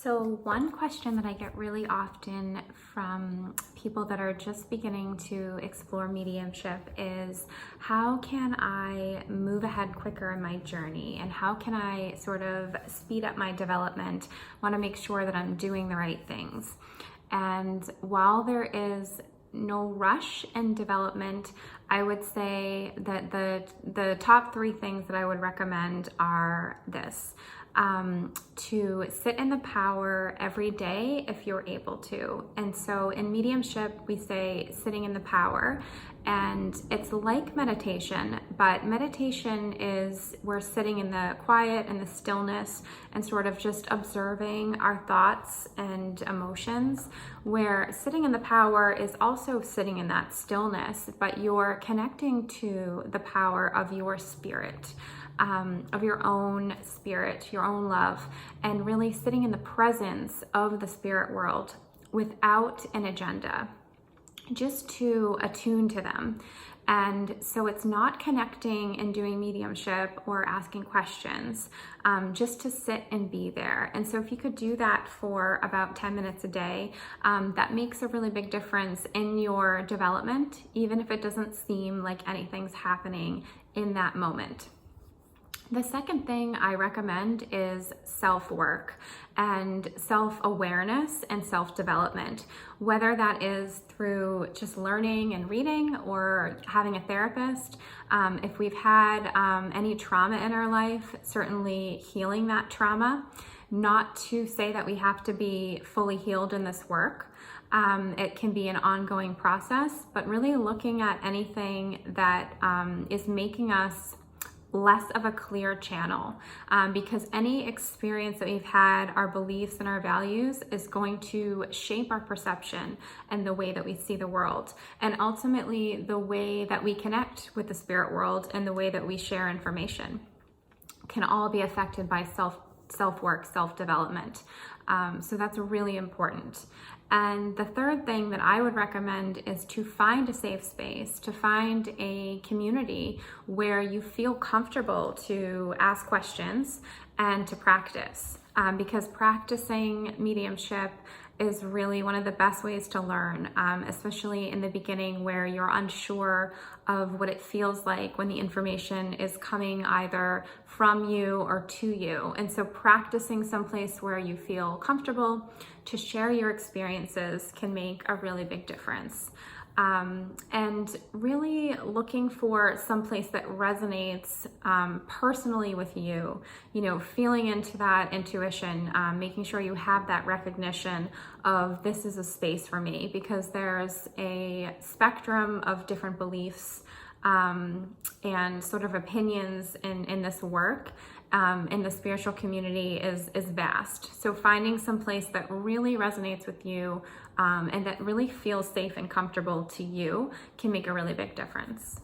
So one question that I get really often from people that are just beginning to explore mediumship is, how can I move ahead quicker in my journey? And how can I sort of speed up my development? I want to make sure that I'm doing the right things. And while there is no rush in development, I would say that the top three things that I would recommend are this. To sit in the power every day if you're able to. And so in mediumship, we say sitting in the power, and it's like meditation, but meditation is we're sitting in the quiet and the stillness and sort of just observing our thoughts and emotions, where sitting in the power is also sitting in that stillness, but you're connecting to the power of your spirit. Of your own spirit, your own love, and really sitting in the presence of the spirit world without an agenda, just to attune to them. And so it's not connecting and doing mediumship or asking questions, just to sit and be there. And so if you could do that for about 10 minutes a day, that makes a really big difference in your development, even if it doesn't seem like anything's happening in that moment. The second thing I recommend is self-work and self-awareness and self-development, whether that is through just learning and reading or having a therapist. If we've had any trauma in our life, certainly healing that trauma. Not to say that we have to be fully healed in this work. It can be an ongoing process, but really looking at anything that is making us less of a clear channel, because any experience that we've had, our beliefs and our values, is going to shape our perception and the way that we see the world, and ultimately the way that we connect with the spirit world and the way that we share information can all be affected by self-work, self-development. So that's really important. And the third thing that I would recommend is to find a safe space, to find a community where you feel comfortable to ask questions and to practice. Because practicing mediumship is really one of the best ways to learn, especially in the beginning where you're unsure of what it feels like when the information is coming either from you or to you. And so practicing someplace where you feel comfortable to share your experiences can make a really big difference. And really looking for someplace that resonates personally with you, feeling into that intuition, making sure you have that recognition of this is a space for me, because there's a spectrum of different beliefs and sort of opinions in this work. In the spiritual community is vast. So finding some place that really resonates with you and that really feels safe and comfortable to you can make a really big difference.